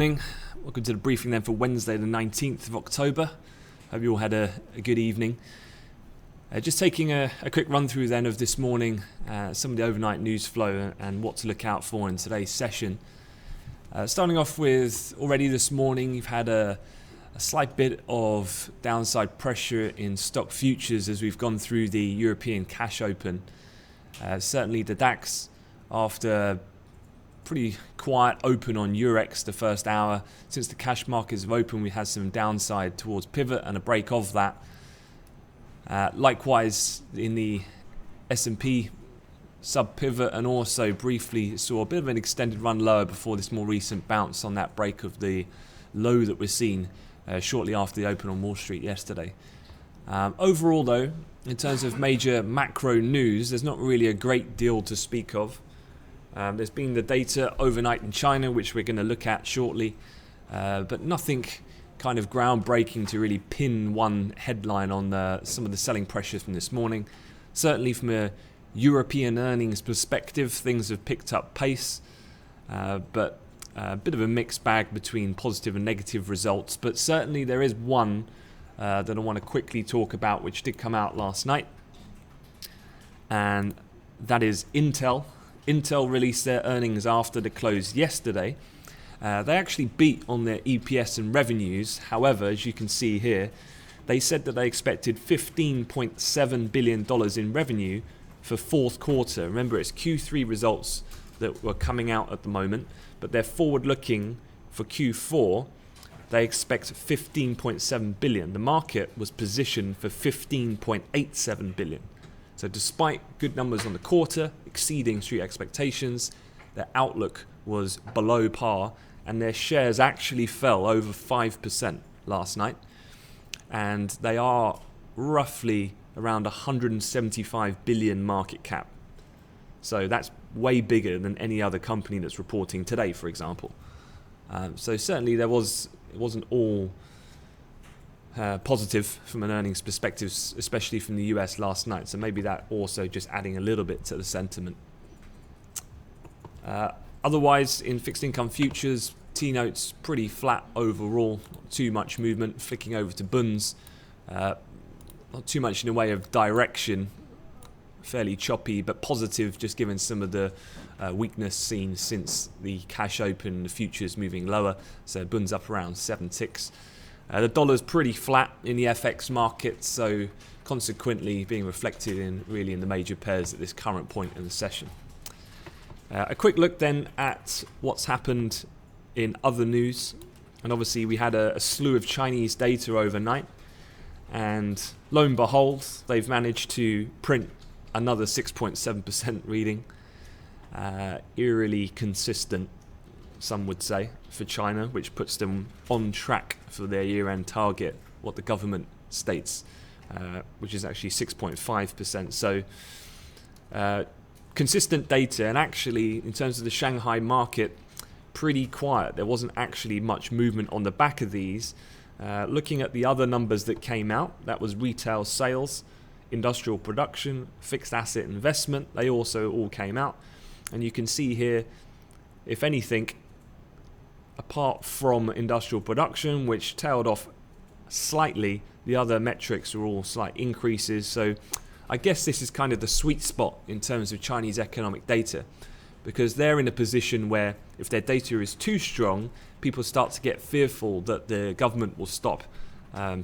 Welcome to the briefing then for Wednesday the 19th of October. Hope you all had a good evening. Just taking a quick run through then of this morning, some of the overnight news flow and what to look out for in today's session. Starting off with already this morning, you've had a slight bit of downside pressure in stock futures as we've gone through the European cash open. Certainly the DAX, after pretty quiet open on Eurex the first hour. Since the cash markets have opened, we had some downside towards pivot and a break of that. Likewise in the S&P sub-pivot, and also briefly saw a bit of an extended run lower before this more recent bounce on that break of the low that we're seeing shortly after the open on Wall Street yesterday. Overall though, in terms of major macro news, there's not really a great deal to speak of. There's been the data overnight in China, which we're going to look at shortly, but nothing kind of groundbreaking to really pin one headline on some of the selling pressures from this morning. Certainly from a European earnings perspective, things have picked up pace, but a bit of a mixed bag between positive and negative results. But certainly there is one that I want to quickly talk about, which did come out last night, and that is Intel. Intel released their earnings after the close yesterday. They actually beat on their EPS and revenues. However, as you can see here, they said that they expected $15.7 billion in revenue for fourth quarter. Remember, it's Q3 results that were coming out at the moment, but they're forward looking for Q4. They expect 15.7 billion. The market was positioned for 15.87 billion. So despite good numbers on the quarter, exceeding street expectations, their outlook was below par, and their shares actually fell over 5% last night. And they are roughly around 175 billion market cap. So that's way bigger than any other company that's reporting today, for example. So certainly it wasn't all positive from an earnings perspective, especially from the US last night. So maybe that also just adding a little bit to the sentiment. Otherwise, in fixed income futures, T-notes pretty flat overall. Not too much movement. Flicking over to bunds, not too much in the way of direction. Fairly choppy, but positive, just given some of the weakness seen since the cash open. The futures moving lower, so bunds up around 7 ticks. The dollar's pretty flat in the FX market, so consequently being reflected in the major pairs at this current point in the session. A quick look then at what's happened in other news, and obviously we had a slew of Chinese data overnight, and lo and behold, they've managed to print another 6.7% reading. Eerily consistent, some would say, for China, which puts them on track for their year-end target, what the government states, which is actually 6.5%. So consistent data, and actually in terms of the Shanghai market, pretty quiet. There wasn't actually much movement on the back of these. Looking at the other numbers that came out, that was retail sales, industrial production, fixed asset investment. They also all came out, and you can see here, if anything, apart from industrial production, which tailed off slightly, the other metrics were all slight increases. So I guess this is kind of the sweet spot in terms of Chinese economic data, because they're in a position where if their data is too strong, people start to get fearful that the government will stop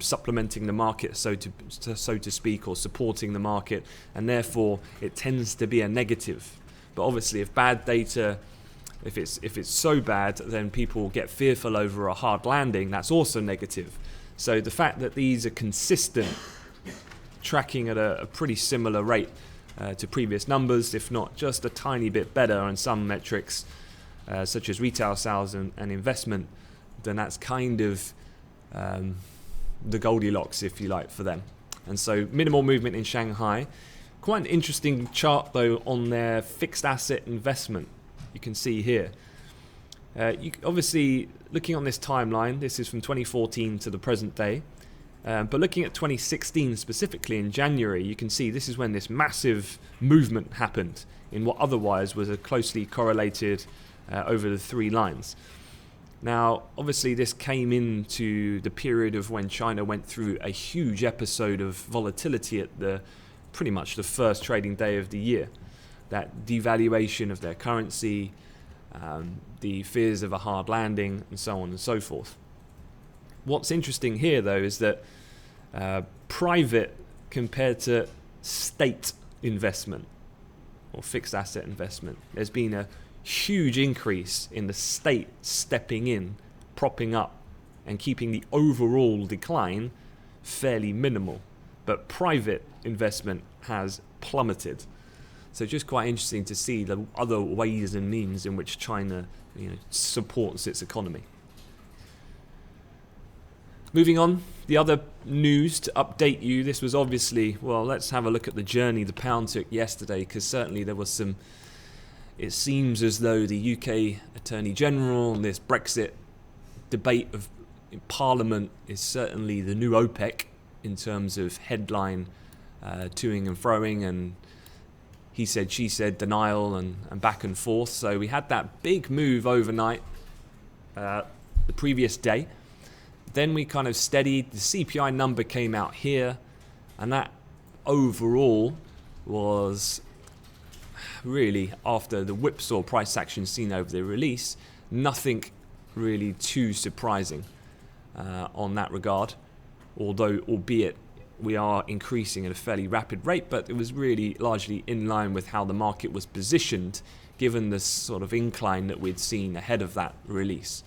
supplementing the market, so to speak, or supporting the market, and therefore it tends to be a negative. But obviously, if bad data, if it's so bad, then people get fearful over a hard landing. That's also negative. So the fact that these are consistent, tracking at a pretty similar rate to previous numbers, if not just a tiny bit better on some metrics, such as retail sales and investment, then that's kind of the Goldilocks, if you like, for them. And so minimal movement in Shanghai. Quite an interesting chart though on their fixed asset investment. You can see here. Obviously, looking on this timeline, this is from 2014 to the present day. But looking at 2016 specifically in January, you can see this is when this massive movement happened in what otherwise was a closely correlated over the three lines. Now, obviously, this came into the period of when China went through a huge episode of volatility at pretty much the first trading day of the year. That devaluation of their currency, the fears of a hard landing, and so on and so forth. What's interesting here, though, is that private compared to state investment or fixed asset investment, there's been a huge increase in the state stepping in, propping up and keeping the overall decline fairly minimal. But private investment has plummeted. So just quite interesting to see the other ways and means in which China, supports its economy. Moving on, the other news to update you, this was obviously, let's have a look at the journey the pound took yesterday, because certainly there was it seems as though the UK Attorney General and this Brexit debate in Parliament is certainly the new OPEC in terms of headline toing and froing and he said, she said, denial and back and forth. So we had that big move overnight the previous day. Then we kind of steadied. The CPI number came out here, and that overall was really, after the whipsaw price action seen over the release, nothing really too surprising on that regard. Albeit we are increasing at a fairly rapid rate, but it was really largely in line with how the market was positioned, given the sort of incline that we'd seen ahead of that release.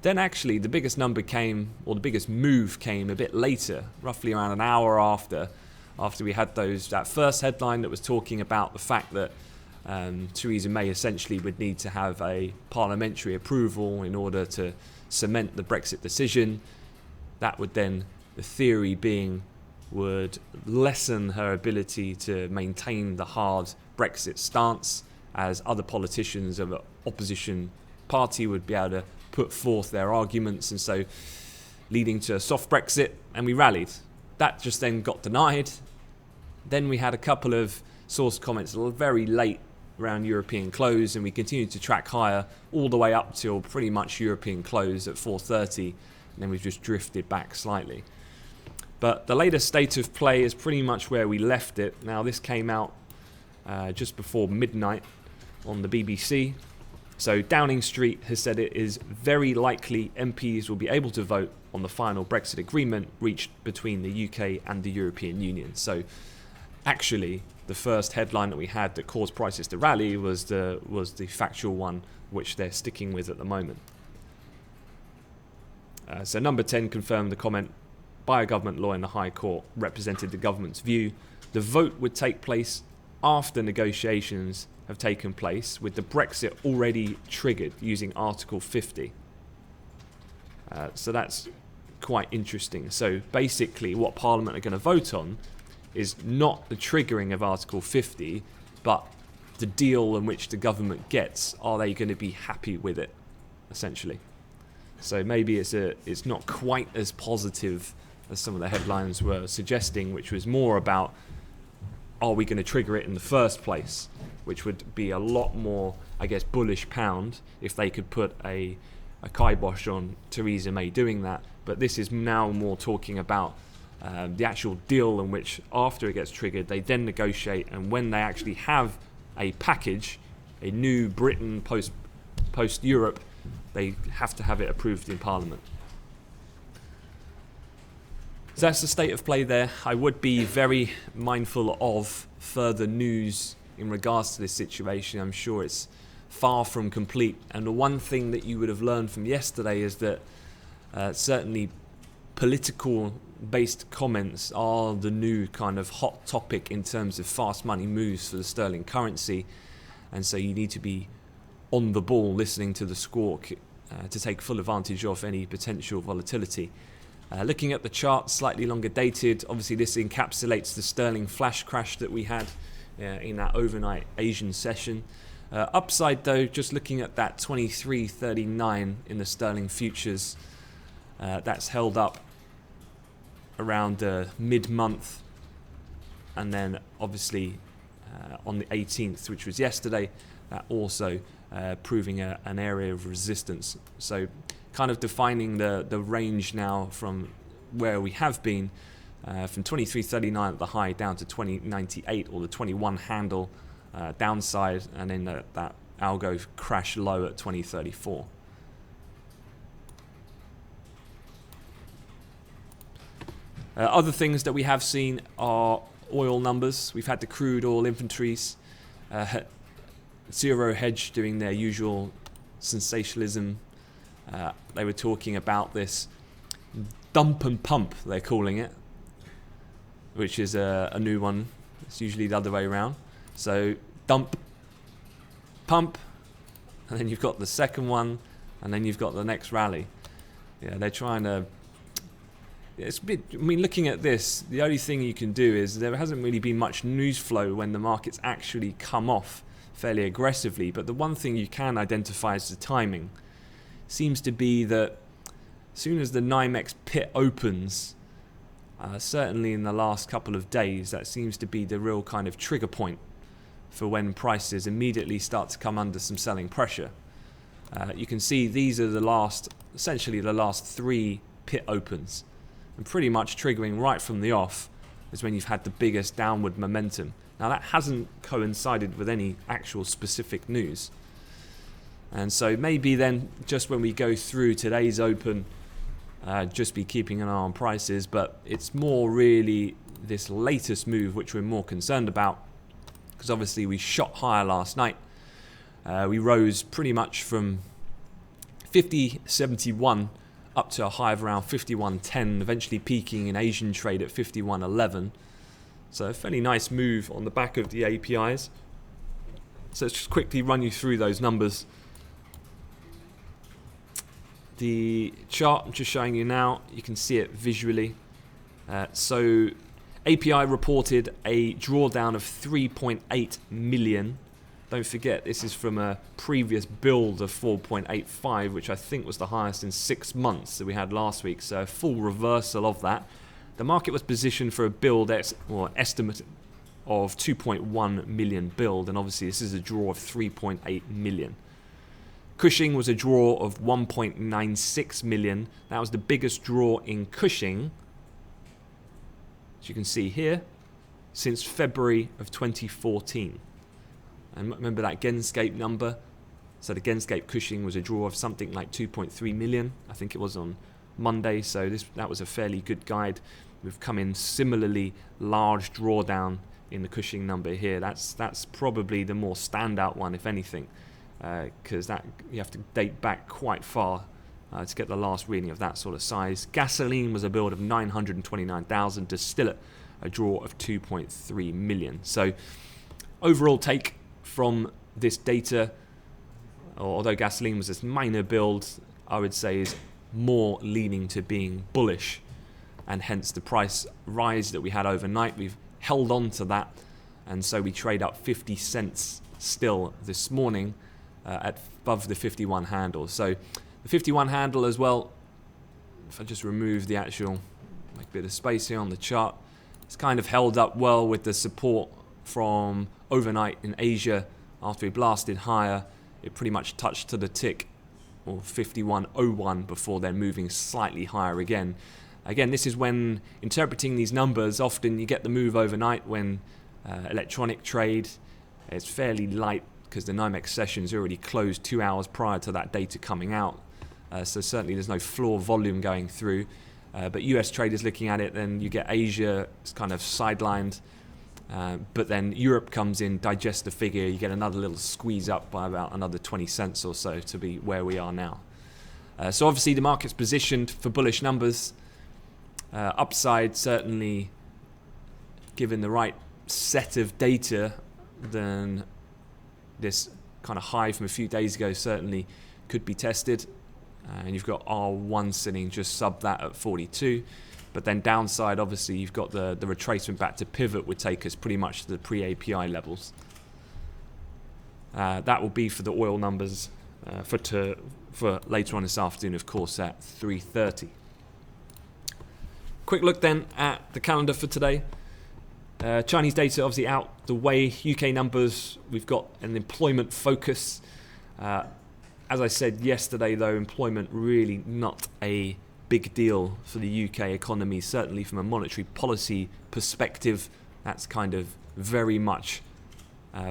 Then actually the biggest number came, or the biggest move came a bit later, roughly around an hour after we had that first headline that was talking about the fact that Theresa May essentially would need to have a parliamentary approval in order to cement the Brexit decision. That would then, the theory being, would lessen her ability to maintain the hard Brexit stance, as other politicians of an opposition party would be able to put forth their arguments, and so leading to a soft Brexit, and we rallied. That just then got denied. Then we had a couple of source comments very late around European close, and we continued to track higher all the way up till pretty much European close at 4:30, and then we've just drifted back slightly. But the latest state of play is pretty much where we left it. Now, this came out just before midnight on the BBC. So Downing Street has said it is very likely MPs will be able to vote on the final Brexit agreement reached between the UK and the European Union. So actually, the first headline that we had that caused prices to rally was the factual one, which they're sticking with at the moment. So number 10 confirmed the comment by a government lawyer in the High Court represented the government's view. The vote would take place after negotiations have taken place, with the Brexit already triggered using Article 50. So that's quite interesting. So basically what Parliament are going to vote on is not the triggering of Article 50, but the deal in which the government gets. Are they going to be happy with it, essentially? So maybe it's not quite as positive as some of the headlines were suggesting, which was more about, are we going to trigger it in the first place? Which would be a lot more, I guess, bullish pound if they could put a kibosh on Theresa May doing that. But this is now more talking about the actual deal in which, after it gets triggered, they then negotiate, and when they actually have a package, a new Britain post-Europe, they have to have it approved in Parliament. So that's the state of play there. I would be very mindful of further news in regards to this situation. I'm sure it's far from complete. And the one thing that you would have learned from yesterday is that certainly political-based comments are the new kind of hot topic in terms of fast money moves for the sterling currency. And so you need to be on the ball, listening to the squawk to take full advantage of any potential volatility. Looking at the chart, slightly longer dated, obviously this encapsulates the sterling flash crash that we had in that overnight Asian session. Upside though, just looking at that 23.39 in the sterling futures, that's held up around mid-month, and then obviously on the 18th, which was yesterday, that also proving an area of resistance. So kind of defining the range now from where we have been, from 23.39 at the high down to 20.98, or the 21 handle downside, and then that algo crash low at 20.34. Other things that we have seen are oil numbers. We've had the crude oil inventories, Zero Hedge doing their usual sensationalism. They were talking about this dump and pump, they're calling it, which is a new one. It's usually the other way around. So dump, pump, and then you've got the second one, and then you've got the next rally. Yeah, they're trying to... It's a bit, I mean, looking at this, the only thing you can do is there hasn't really been much news flow when the market's actually come off fairly aggressively. But the one thing you can identify is the timing. Seems to be that as soon as the NYMEX pit opens, certainly in the last couple of days, that seems to be the real kind of trigger point for when prices immediately start to come under some selling pressure. You can see these are essentially the last 3 pit opens. And pretty much triggering right from the off is when you've had the biggest downward momentum. Now that hasn't coincided with any actual specific news. And so maybe then just when we go through today's open, just be keeping an eye on prices, but it's more really this latest move which we're more concerned about, because obviously we shot higher last night. We rose pretty much from 50.71 up to a high of around 51.10, eventually peaking in Asian trade at 51.11. So a fairly nice move on the back of the APIs. So let's just quickly run you through those numbers. The chart I'm just showing you now, you can see it visually. So API reported a drawdown of 3.8 million. Don't forget, this is from a previous build of 4.85, which I think was the highest in 6 months that we had last week. So a full reversal of that. The market was positioned for a build estimate of 2.1 million build, and obviously this is a draw of 3.8 million. Cushing was a draw of 1.96 million. That was the biggest draw in Cushing, as you can see here, since February of 2014. And remember that Genscape number? So the Genscape Cushing was a draw of something like 2.3 million. I think it was on Monday, so that was a fairly good guide. We've come in similarly large drawdown in the Cushing number here. That's probably the more standout one, if anything, because that you have to date back quite far to get the last reading of that sort of size. Gasoline was a build of 929,000, distillate a draw of 2.3 million. So overall take from this data, although gasoline was this minor build, I would say is more leaning to being bullish, and hence the price rise that we had overnight. We've held on to that, and so we trade up 50 cents still this morning at above the 51 handle. So the 51 handle as well, if I just remove the actual, make a bit of space here on the chart, it's kind of held up well with the support from overnight in Asia. After we blasted higher, it pretty much touched to the tick, or 51.01, before then moving slightly higher again. Again, this is when interpreting these numbers, often you get the move overnight when electronic trade, it's fairly light because the NYMEX session's already closed 2 hours prior to that data coming out. So certainly there's no floor volume going through. But US traders looking at it, then you get Asia, it's kind of sidelined. But then Europe comes in, digests the figure, you get another little squeeze up by about another 20 cents or so to be where we are now. So obviously the market's positioned for bullish numbers. Upside, certainly, given the right set of data, then this kind of high from a few days ago certainly could be tested. And you've got R1 sitting just sub that at 42. But then downside, obviously, you've got the retracement back to pivot would take us pretty much to the pre-API levels. That will be for the oil numbers for later on this afternoon, of course, at 3:30. Quick look then at the calendar for today. Chinese data obviously out the way. UK numbers, we've got an employment focus As I said yesterday, though, employment really not a big deal for the UK economy, certainly from a monetary policy perspective. That's kind of very much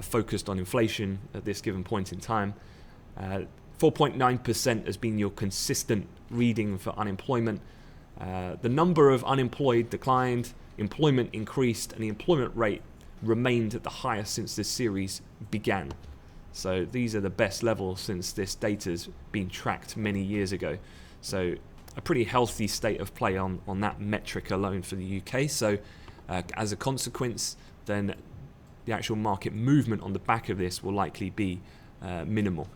focused on inflation at this given point in time. 4.9% has been your consistent reading for unemployment. The number of unemployed declined, employment increased, and the employment rate remained at the highest since this series began. So these are the best levels since this data's been tracked many years ago. So a pretty healthy state of play on that metric alone for the UK. So as a consequence, then the actual market movement on the back of this will likely be minimal.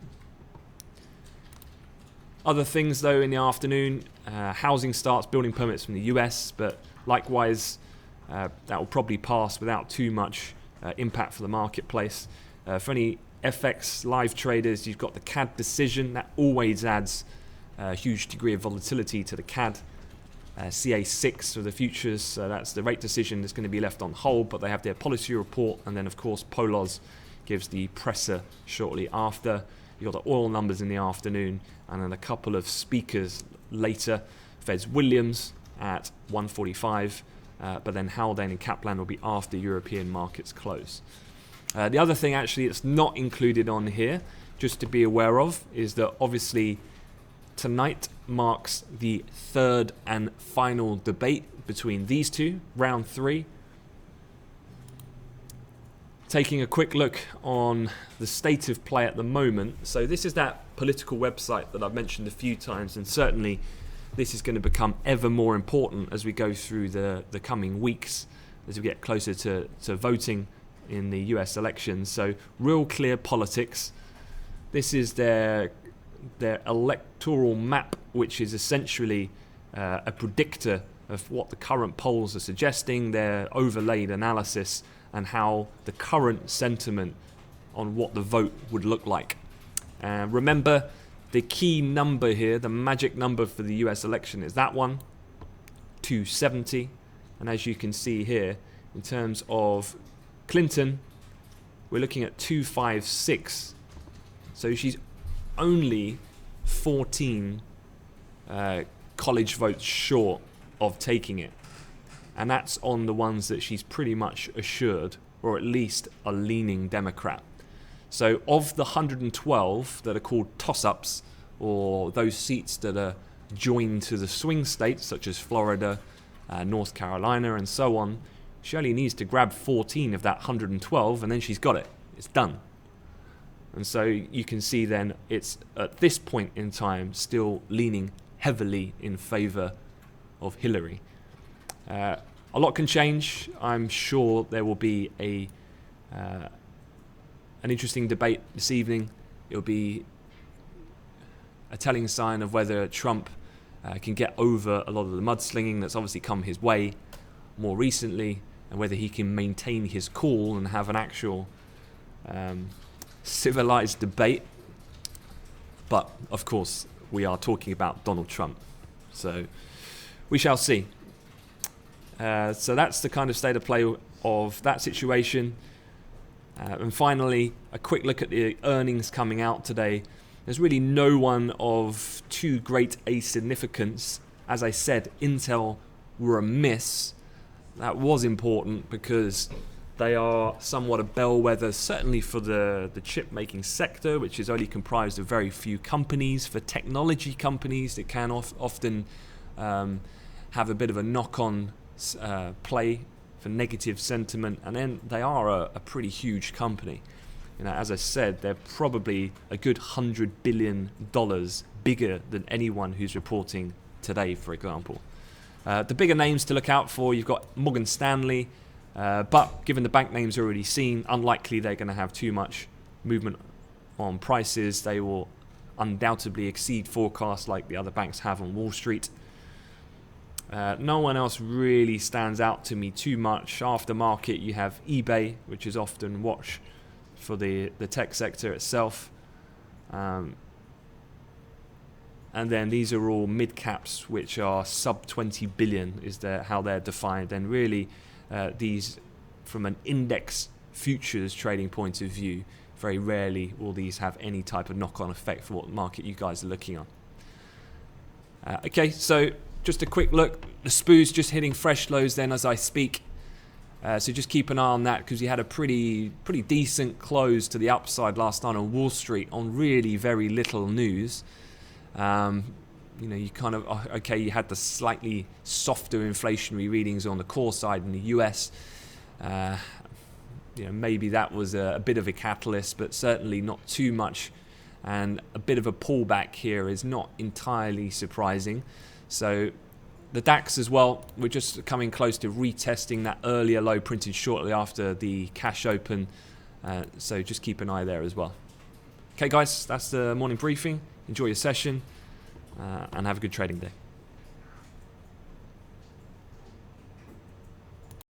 Other things though in the afternoon, housing starts, building permits from the US, but likewise that will probably pass without too much impact for the marketplace. For any FX live traders, you've got the CAD decision. That always adds a huge degree of volatility to the CAD. CA6 for the futures, so that's the rate decision that's going to be left on hold, but they have their policy report, and then of course Polos gives the presser shortly after. You've got the oil numbers in the afternoon, and then a couple of speakers later. Feds Williams at 1:45, but then Haldane and Kaplan will be after European markets close. The other thing actually that's not included on here, just to be aware of, is that obviously tonight marks the third and final debate between these two, round 3. Taking a quick look on the state of play at the moment. So this is that political website that I've mentioned a few times, and certainly this is going to become ever more important as we go through the coming weeks, as we get closer to voting in the US elections. So Real Clear Politics. This is their electoral map, which is essentially a predictor of what the current polls are suggesting, their overlaid analysis, and how the current sentiment on what the vote would look like. Remember, the key number here, the magic number for the US election, is that one, 270. And as you can see here, in terms of Clinton, we're looking at 256. So she's only 14 college votes short of taking it. And that's on the ones that she's pretty much assured, or at least are leaning Democrat. So of the 112 that are called toss-ups, or those seats that are joined to the swing states, such as Florida, North Carolina, and so on, she only needs to grab 14 of that 112, and then she's got it. It's done. And so you can see then it's, at this point in time, still leaning heavily in favour of Hillary. A lot can change. I'm sure there will be an interesting debate this evening. It'll be a telling sign of whether Trump can get over a lot of the mudslinging that's obviously come his way more recently, and whether he can maintain his cool and have an actual civilized debate. But of course, we are talking about Donald Trump, so we shall see. So that's the kind of state of play of that situation. And finally, a quick look at the earnings coming out today. There's really no one of too great a significance. As I said, Intel were a miss. That was important because they are somewhat a bellwether, certainly for the chip-making sector, which is only comprised of very few companies. For technology companies, it can often have a bit of a knock-on play for negative sentiment, and then they are a pretty huge company. As I said, they're probably a good $100 billion bigger than anyone who's reporting today, for example. The bigger names to look out for, you've got Morgan Stanley, but given the bank names already seen, unlikely they're going to have too much movement on prices. They will undoubtedly exceed forecasts like the other banks have on Wall Street. No one else really stands out to me too much. Aftermarket, you have eBay, which is often watched for the tech sector itself. And then these are all mid-caps, which are sub 20 billion, is how they're defined. And really, these, from an index futures trading point of view, very rarely will these have any type of knock-on effect for what market you guys are looking on. Okay, so just a quick look. The SPU's just hitting fresh lows then as I speak. So just keep an eye on that, because you had a pretty decent close to the upside last night on Wall Street on really very little news. You know, you kind of, okay, you had the slightly softer inflationary readings on the core side in the US. You know, maybe that was a bit of a catalyst, but certainly not too much. And a bit of a pullback here is not entirely surprising. So the DAX as well, we're just coming close to retesting that earlier low printed shortly after the cash open. So just keep an eye there as well. Okay guys, that's the morning briefing. Enjoy your session and have a good trading day.